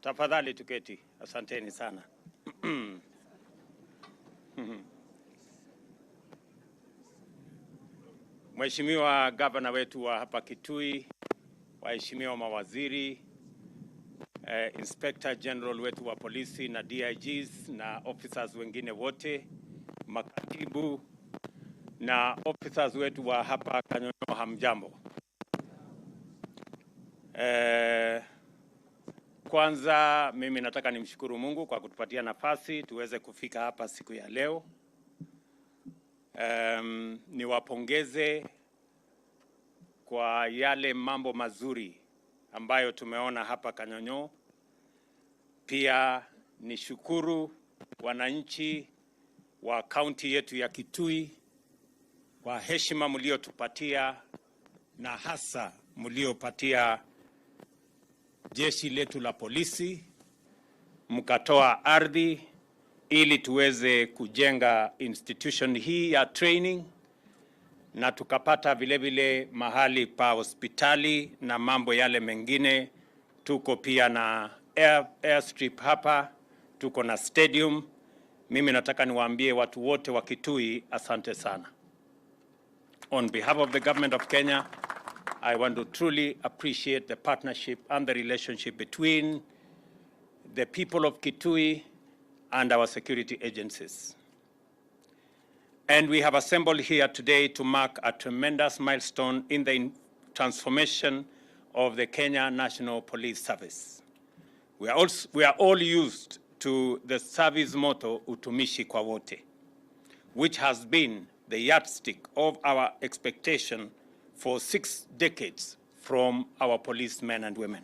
Tafadhali tuketi. Asanteni sana. Mheshimiwa gavana wetu wa hapa Kitui, waheshimiwa mawaziri, Inspector General wetu wa polisi na DIGs na officers wengine wote, makatibu na officers wetu wa hapa Kanyonyo, hamjambo. Kwanza mimi nataka nimshukuru Mungu kwa kutupatia nafasi tuweze kufika hapa siku ya leo. Niwapongeze kwa yale mambo mazuri ambayo tumeona hapa Kanyonyo. Pia nishukuru wananchi wa kaunti yetu ya Kitui kwa heshima mliotupatia na hasa mliopatia jeshi letu la polisi, mkatoa ardhi ili tuweze kujenga institution hii ya training, na tukapata vile vile mahali pa hospitali na mambo yale mengine. Tuko pia na airstrip hapa, tuko na stadium. Mimi nataka niwaambie watu wote wa Kitui asante sana. On behalf of the government of Kenya, I want to truly appreciate the partnership and the relationship between the people of Kitui and our security agencies. And we have assembled here today to mark a tremendous milestone in the transformation of the Kenya National Police Service. We are all used to the service motto, Utumishi kwa wote, which has been the yardstick of our expectation for 6 decades from our policemen and women.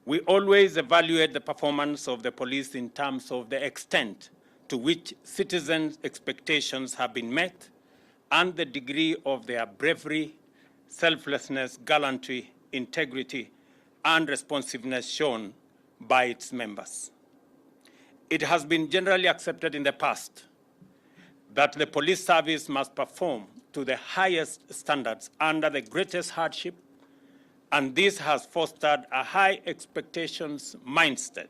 We always evaluate the performance of the police in terms of the extent to which citizens' expectations have been met and the degree of their bravery, selflessness, gallantry, integrity, and responsiveness shown by its members. It has been generally accepted in the past that the police service must perform to the highest standards under the greatest hardship, and this has fostered a high expectations mindset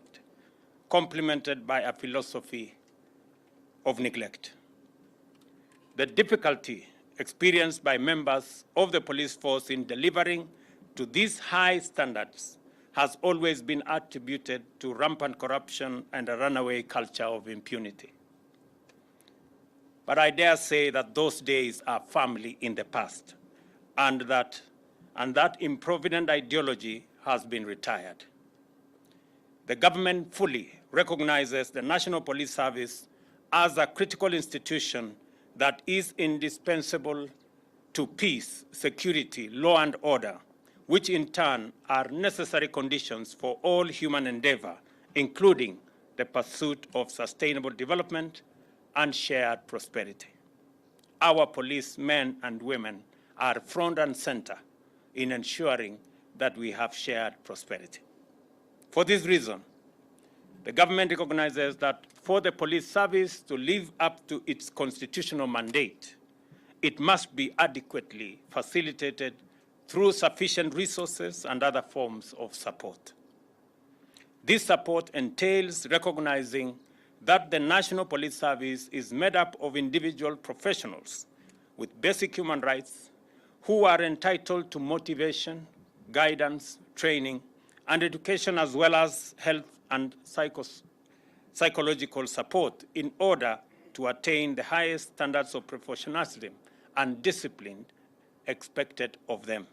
complemented by a philosophy of neglect. The difficulty experienced by members of the police force in delivering to these high standards has always been attributed to rampant corruption and a runaway culture of impunity. But I dare say that those days are firmly in the past, and that improvident ideology has been retired. The government fully recognizes the National Police Service as a critical institution that is indispensable to peace, security, law and order, which in turn are necessary conditions for all human endeavor, including the pursuit of sustainable development and shared prosperity. Our policemen and women are front and center in ensuring that we have shared prosperity. For this reason, the government recognizes that for the police service to live up to its constitutional mandate, it must be adequately facilitated through sufficient resources and other forms of support. This support entails recognizing that the National Police Service is made up of individual professionals with basic human rights who are entitled to motivation, guidance, training, and education, as well as health and psychological support in order to attain the highest standards of professionalism and discipline expected of them.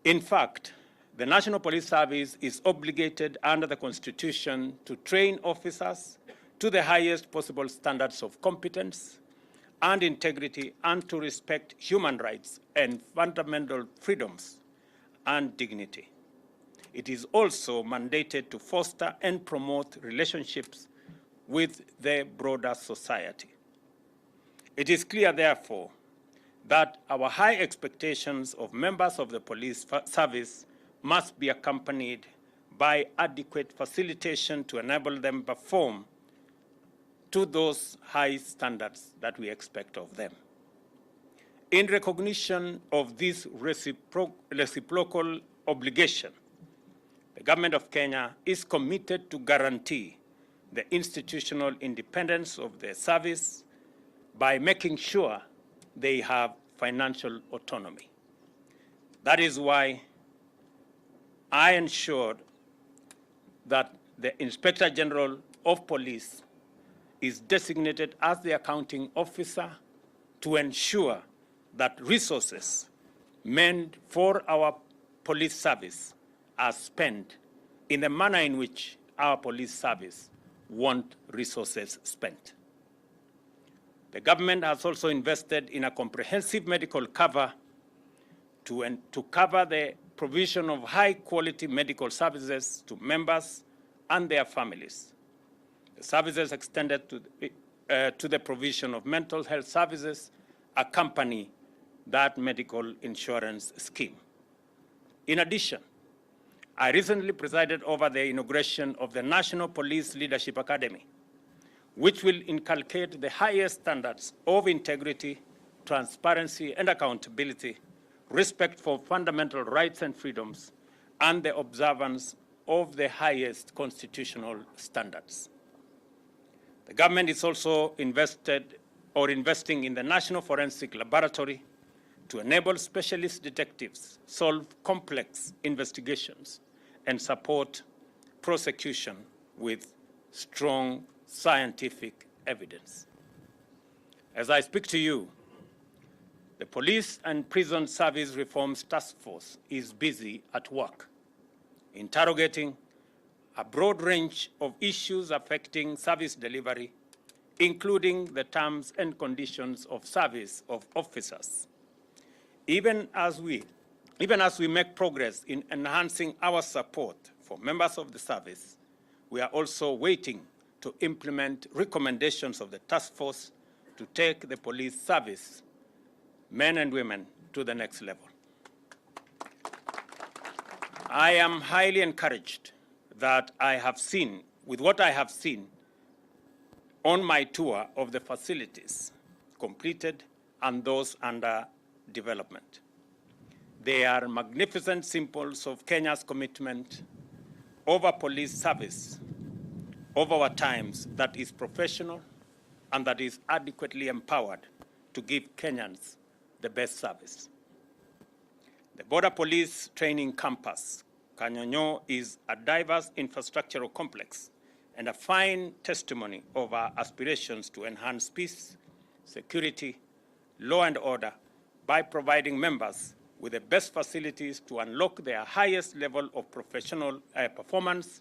In fact, the National Police Service is obligated under the Constitution to train officers to the highest possible standards of competence and integrity, and to respect human rights and fundamental freedoms and dignity. It is also mandated to foster and promote relationships with the broader society. It is clear, therefore, that our high expectations of members of the police service must be accompanied by adequate facilitation to enable them perform to those high standards that we expect of them. In recognition of this reciprocal obligation, government of Kenya is committed to guarantee the institutional independence of the service by making sure they have financial autonomy. That is why I ensured that the Inspector General of Police is designated as the accounting officer to ensure that resources meant for our police service are spent in the manner in which our police service want resources spent. The government has also invested in a comprehensive medical cover to cover the provision of high-quality medical services to members and their families. The services extended to the provision of mental health services accompany that medical insurance scheme. In addition, I recently presided over the inauguration of the National Police Leadership Academy, which will inculcate the highest standards of integrity, transparency, and accountability, respect for fundamental rights and freedoms, and the observance of the highest constitutional standards. The government is also investing in the National Forensic Laboratory to enable specialist detectives solve complex investigations and support prosecution with strong scientific evidence. As I speak to you, the Police and Prison Service Reforms Task Force is busy at work, interrogating a broad range of issues affecting service delivery, including the terms and conditions of service of officers. Even as we make progress in enhancing our support for members of the service, we are also waiting to implement recommendations of the task force to take the police service, men and women, to the next level. I am highly encouraged that with what I have seen on my tour of the facilities completed and those under development. They are magnificent symbols of Kenya's commitment over police service over our times that is professional and that is adequately empowered to give Kenyans the best service. The Border Police Training Campus, Kanyonyo, is a diverse infrastructural complex and a fine testimony of our aspirations to enhance peace, security, law and order by providing members with the best facilities to unlock their highest level of professional performance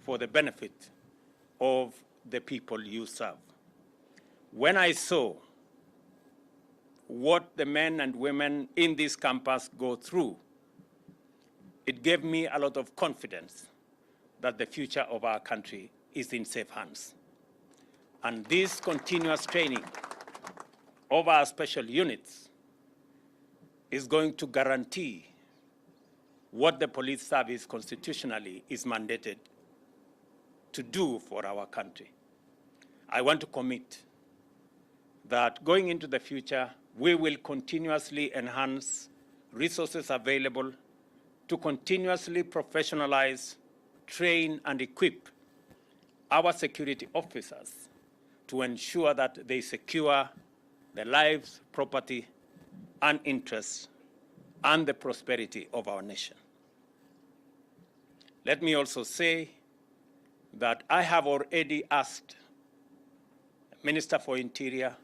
for the benefit of the people you serve. When I saw what the men and women in this campus go through, it gave me a lot of confidence that the future of our country is in safe hands. And this continuous training of our special units is going to guarantee what the police service constitutionally is mandated to do for our country. I want to commit that going into the future, we will continuously enhance resources available to continuously professionalize, train, and equip our security officers to ensure that they secure the lives, property, and interests and the prosperity of our nation. Let me also say that I have already asked the Minister for Interior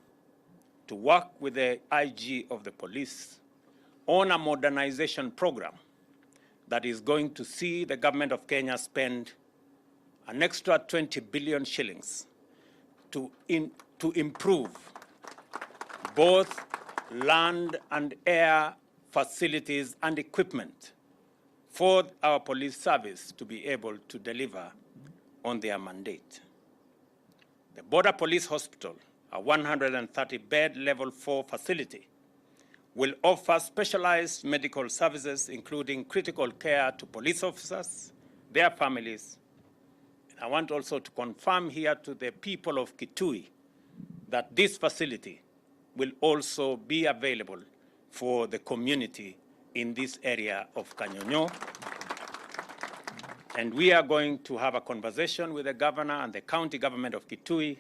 to work with the IG of the police on a modernization program that is going to see the government of Kenya spend an extra 20 billion shillings to improve both land and air facilities and equipment for our police service to be able to deliver on their mandate. The Border Police Hospital, a 130-bed level 4 facility, will offer specialized medical services, including critical care to police officers, their families. And I want also to confirm here to the people of Kitui that this facility will also be available for the community in this area of Kanyonyo, And we are going to have a conversation with the governor and the county government of Kitui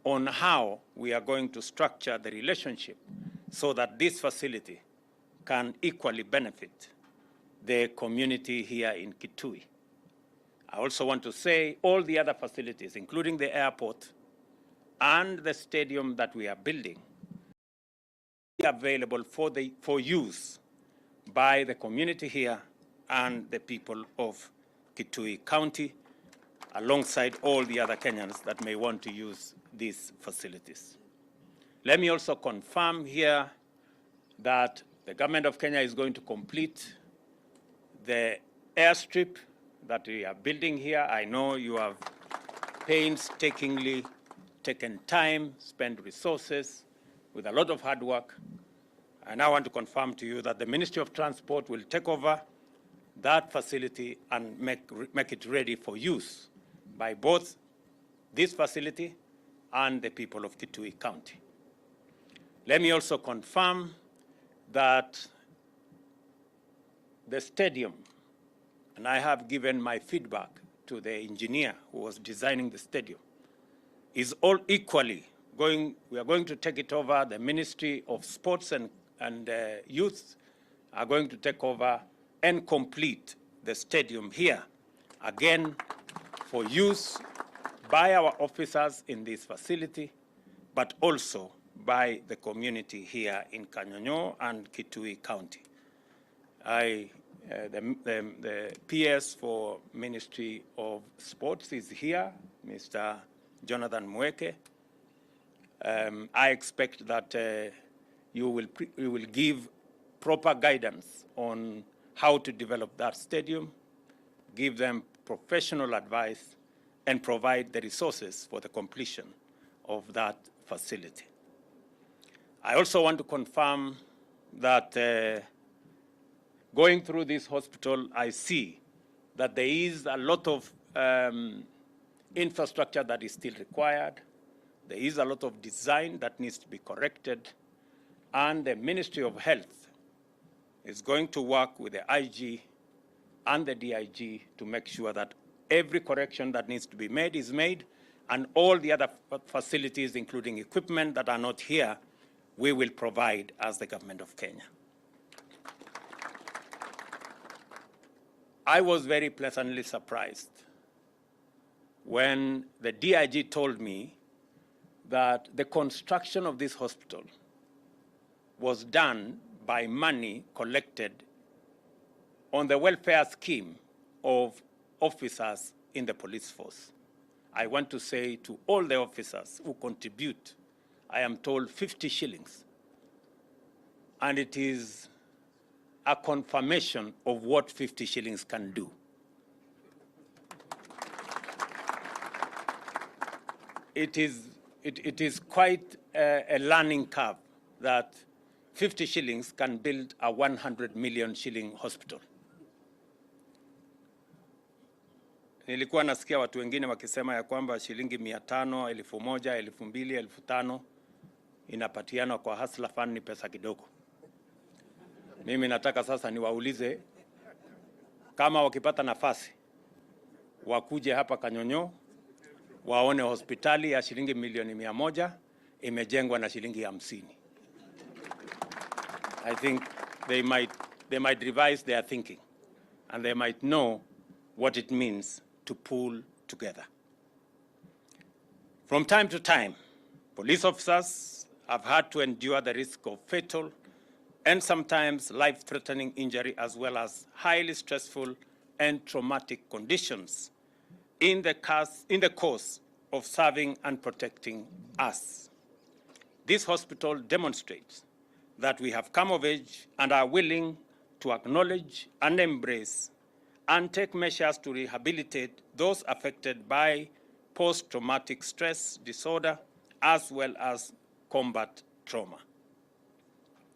on how we are going to structure the relationship so that this facility can equally benefit the community here in Kitui. I also want to say all the other facilities, including the airport and the stadium that we are building, are available for use by the community here and the people of Kitui County, alongside all the other Kenyans that may want to use these facilities. Let me also confirm here that the government of Kenya is going to complete the airstrip that we are building here. I know you have painstakingly taken time, spent resources with a lot of hard work. And I want to confirm to you that the Ministry of Transport will take over that facility and make it ready for use by both this facility and the people of Kitui County. Let me also confirm that the stadium, and I have given my feedback to the engineer who was designing the stadium, is all equally we are going to take it over. The Ministry of Sports and Youth are going to take over and complete the stadium here, again, for use by our officers in this facility, but also by the community here in Kanyonyo and Kitui County. The PS for Ministry of Sports is here, Mr. Jonathan Mweke. I expect that you will give proper guidance on how to develop that stadium, give them professional advice, and provide the resources for the completion of that facility. I also want to confirm that going through this hospital, I see that there is a lot of infrastructure that is still required. There is a lot of design that needs to be corrected. And the Ministry of Health is going to work with the IG and the DIG to make sure that every correction that needs to be made is made, and all the other facilities, including equipment that are not here, we will provide as the government of Kenya. I was very pleasantly surprised when the DIG told me that the construction of this hospital was done by money collected on the welfare scheme of officers in the police force. I want to say to all the officers who contribute, I am told 50 shillings. And it is a confirmation of what 50 shillings can do. It is quite a learning curve that 50 shillings can build a 100 million shilling hospital. Nilikuwa nasikia watu wengine wakisema ya kwamba shilingi 500, 1000, 2000, 5000 inapatiana kwa hustler fund ni pesa kidogo. Mimi nataka sasa niwaulize kama wakipata nafasi wakuje hapa Kanyonyo waone hospitali ya shilingi milioni 100 imejengwa na shilingi 50. I think they might revise their thinking and they might know what it means to pull together. From time to time, police officers have had to endure the risk of fatal and sometimes life-threatening injury, as well as highly stressful and traumatic conditions in the course of serving and protecting us. This hospital demonstrates that we have come of age and are willing to acknowledge and embrace and take measures to rehabilitate those affected by post-traumatic stress disorder, as well as combat trauma.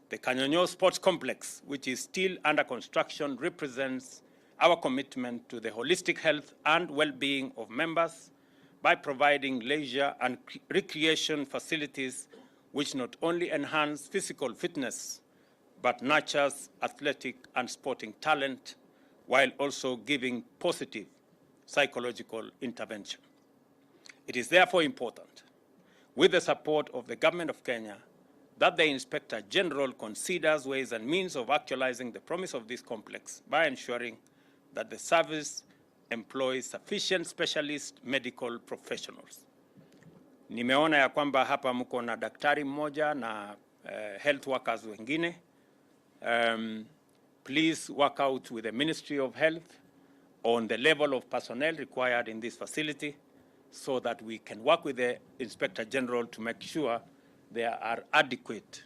The Kanyonyo Sports Complex, which is still under construction, represents our commitment to the holistic health and well-being of members by providing leisure and recreation facilities which not only enhance physical fitness, but nurtures athletic and sporting talent, while also giving positive psychological intervention. It is therefore important, with the support of the Government of Kenya, that the Inspector General considers ways and means of actualizing the promise of this complex by ensuring that the service employs sufficient specialist medical professionals. Nimeona ya kwamba hapa mko na daktari mmoja na health workers wengine. Please work out with the Ministry of Health on the level of personnel required in this facility so that we can work with the Inspector General to make sure there are adequate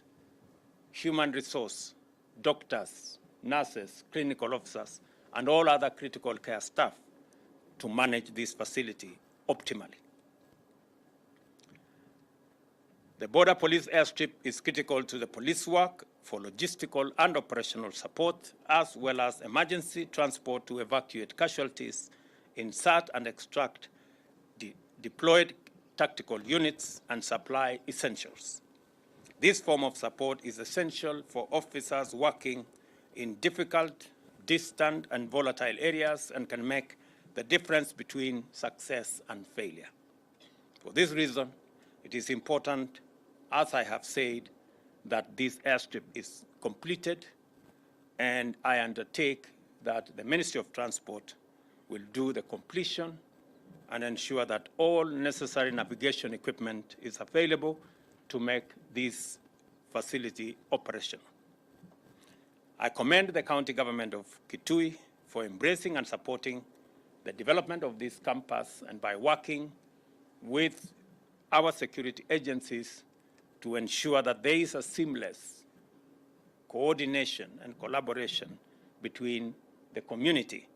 human resource, doctors, nurses, clinical officers, and all other critical care staff to manage this facility optimally. The Border Police airstrip is critical to the police work for logistical and operational support, as well as emergency transport to evacuate casualties, insert and extract deployed tactical units, and supply essentials. This form of support is essential for officers working in difficult, distant, and volatile areas and can make the difference between success and failure. For this reason, it is important, as I have said, that this airstrip is completed, and I undertake that the Ministry of Transport will do the completion and ensure that all necessary navigation equipment is available to make this facility operational. I commend the county government of Kitui for embracing and supporting the development of this campus, and by working with our security agencies to ensure that there is a seamless coordination and collaboration between the community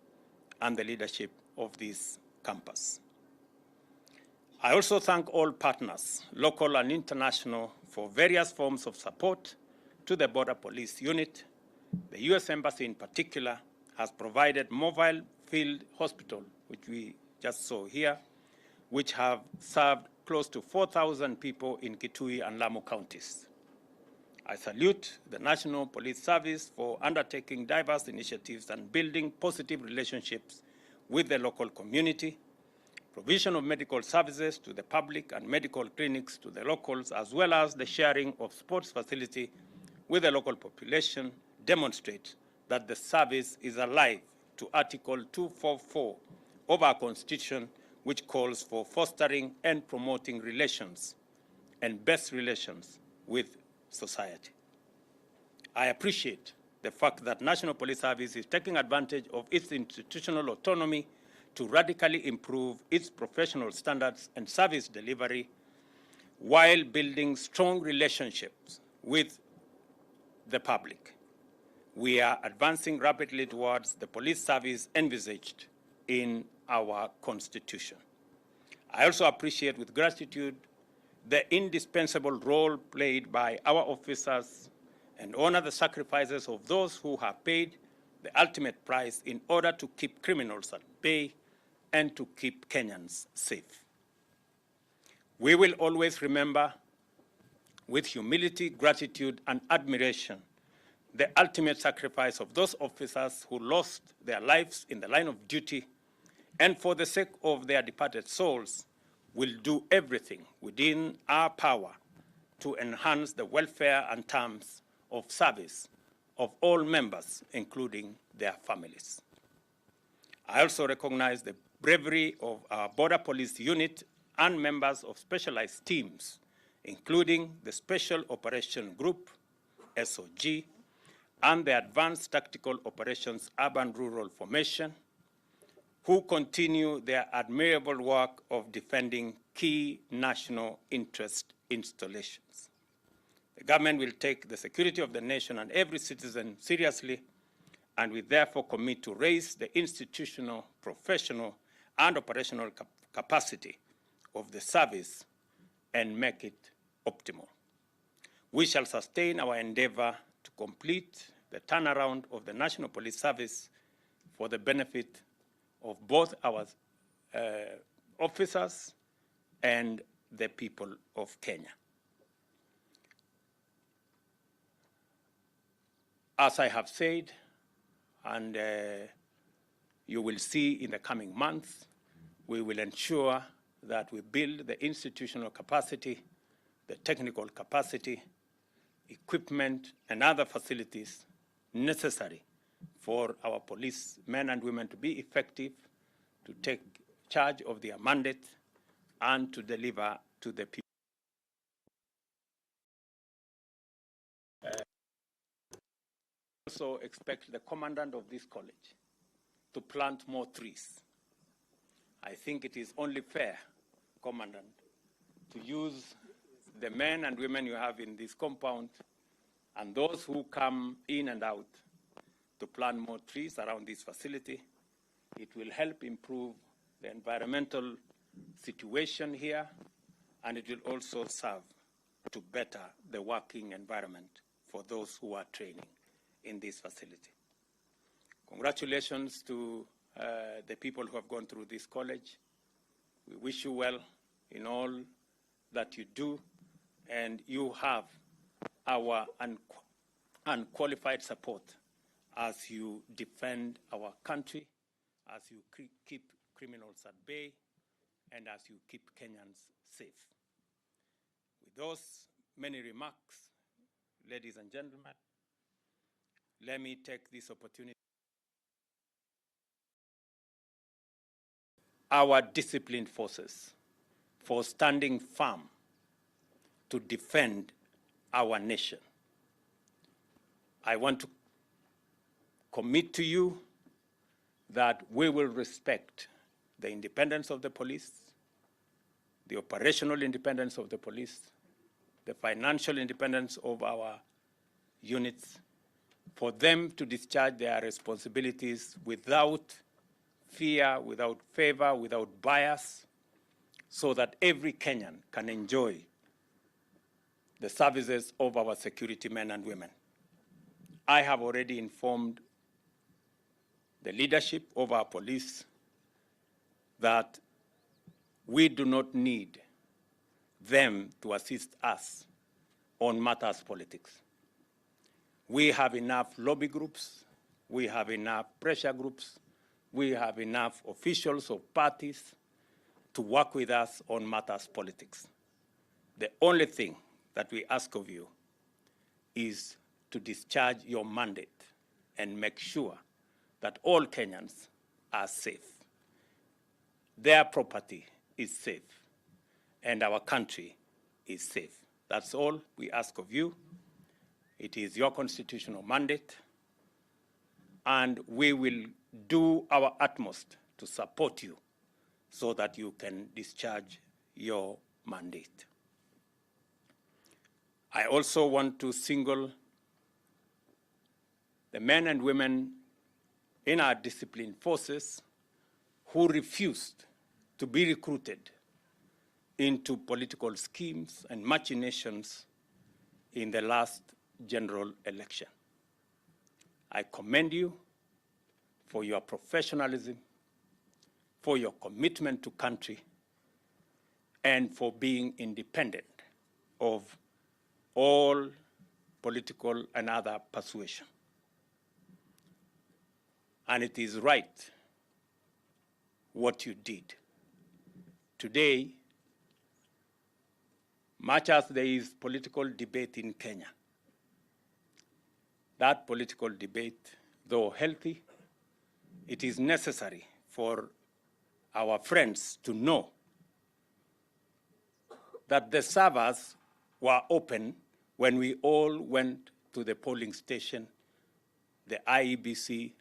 and the leadership of this campus. I also thank all partners, local and international, for various forms of support to the Border Police Unit. The U.S. Embassy in particular has provided mobile field hospital, which we just saw here, which have served close to 4,000 people in Kitui and Lamu counties. I salute the National Police Service for undertaking diverse initiatives and building positive relationships with the local community, provision of medical services to the public and medical clinics to the locals, as well as the sharing of sports facility with the local population, demonstrate that the service is alive to Article 244 of our Constitution, which calls for fostering and promoting relations and best relations with society. I appreciate the fact that National Police Service is taking advantage of its institutional autonomy to radically improve its professional standards and service delivery while building strong relationships with the public. We are advancing rapidly towards the police service envisaged in our Constitution. I also appreciate with gratitude the indispensable role played by our officers and honor the sacrifices of those who have paid the ultimate price in order to keep criminals at bay and to keep Kenyans safe. We will always remember with humility, gratitude, and admiration the ultimate sacrifice of those officers who lost their lives in the line of duty, and for the sake of their departed souls, will do everything within our power to enhance the welfare and terms of service of all members, including their families. I also recognize the bravery of our Border Police Unit and members of specialized teams, including the Special Operation Group, SOG, and the Advanced Tactical Operations Urban-Rural Formation, who continue their admirable work of defending key national interest installations. The government will take the security of the nation and every citizen seriously, and we therefore commit to raise the institutional, professional, and operational capacity of the service and make it optimal. We shall sustain our endeavor to complete the turnaround of the National Police Service for the benefit of both our officers and the people of Kenya. As I have said, and you will see in the coming months, we will ensure that we build the institutional capacity, the technical capacity, equipment, and other facilities necessary for our police men and women to be effective, to take charge of their mandate, and to deliver to the people. Also expect the commandant of this college to plant more trees. I think it is only fair, Commandant, to use the men and women you have in this compound and those who come in and out to plant more trees around this facility. It will help improve the environmental situation here, and it will also serve to better the working environment for those who are training in this facility. Congratulations to the people who have gone through this college. We wish you well in all that you do, and you have our unqualified support as you defend our country, as you keep criminals at bay, and as you keep Kenyans safe. With those many remarks, ladies and gentlemen, let me take this opportunity. Our disciplined forces for standing firm to defend our nation. I want to commit to you that we will respect the independence of the police, the operational independence of the police, the financial independence of our units, for them to discharge their responsibilities without fear, without favor, without bias, so that every Kenyan can enjoy the services of our security men and women. I have already informed the leadership of our police that we do not need them to assist us on matters politics. We have enough lobby groups, we have enough pressure groups, we have enough officials of parties to work with us on matters politics. The only thing that we ask of you is to discharge your mandate and make sure that all Kenyans are safe. Their property is safe, and our country is safe. That's all we ask of you. It is your constitutional mandate, and we will do our utmost to support you so that you can discharge your mandate. I also want to single the men and women in our disciplined forces who refused to be recruited into political schemes and machinations in the last general election. I commend you for your professionalism, for your commitment to country, and for being independent of all political and other persuasion. And it is right what you did. Today, much as there is political debate in Kenya, that political debate, though healthy, it is necessary for our friends to know that the servers were open when we all went to the polling station, the IEBC,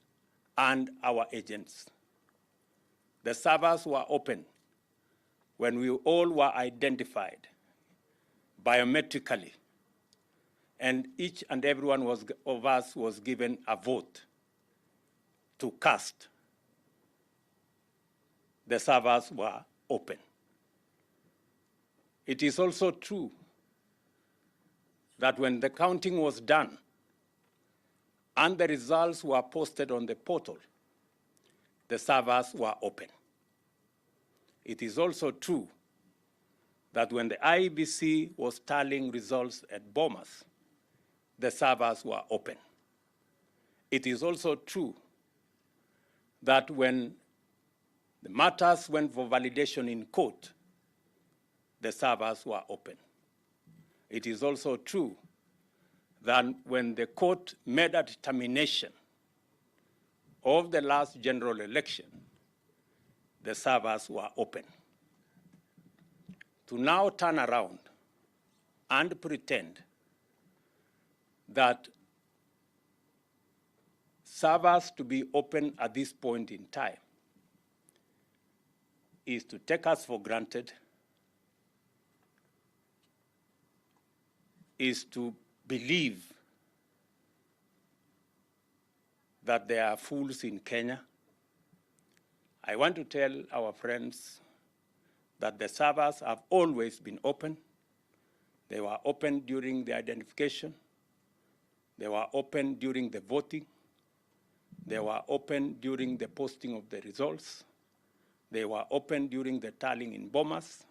and our agents. The servers were open when we all were identified biometrically, and each and every one of us was given a vote to cast. The servers were open. It is also true that when the counting was done and the results were posted on the portal, the servers were open. It is also true that when the IEBC was tallying results at Bomas, the servers were open. It is also true that when The matters went for validation in court. The servers were open. It is also true that when the court made a determination of the last general election, the servers were open. To now turn around and pretend that servers to be open at this point in time is to take us for granted, is to believe that there are fools in Kenya. I want to tell our friends that the servers have always been open. They were open during the identification. They were open during the voting. They were open during the posting of the results. They were open during the tallying in Bomas.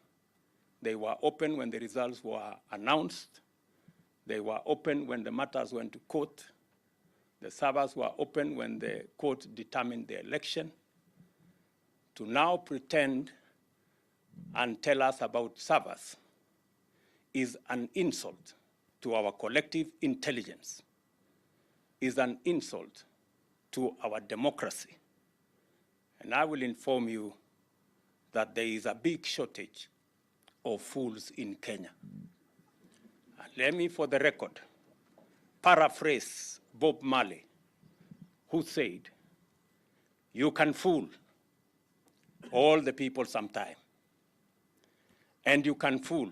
They were open when the results were announced. They were open when the matters went to court. The servers were open when the court determined the election. To now pretend and tell us about servers is an insult to our collective intelligence, is an insult to our democracy. And I will inform you that there is a big shortage of fools in Kenya. And let me, for the record, paraphrase Bob Marley, who said, "You can fool all the people sometime, and you can fool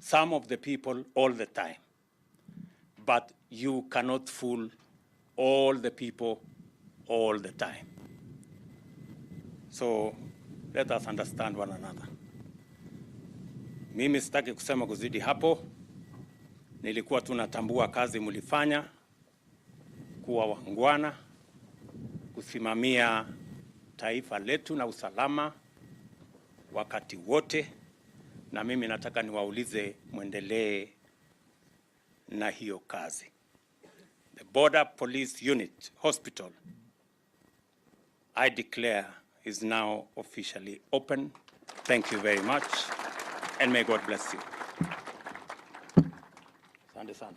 some of the people all the time, but you cannot fool all the people all the time." So let us understand one another. Mimi sitaki kusema kuzidi hapo. Nilikuwa tunatambua kazi mlifanya kuwa wangwana, kusimamia taifa letu na usalama wakati wote, na mimi nataka niwaulize muendelee na hiyo kazi. The Border Police Unit Hospital, I declare, is now officially open. Thank you very much, and may God bless you. Asante sana.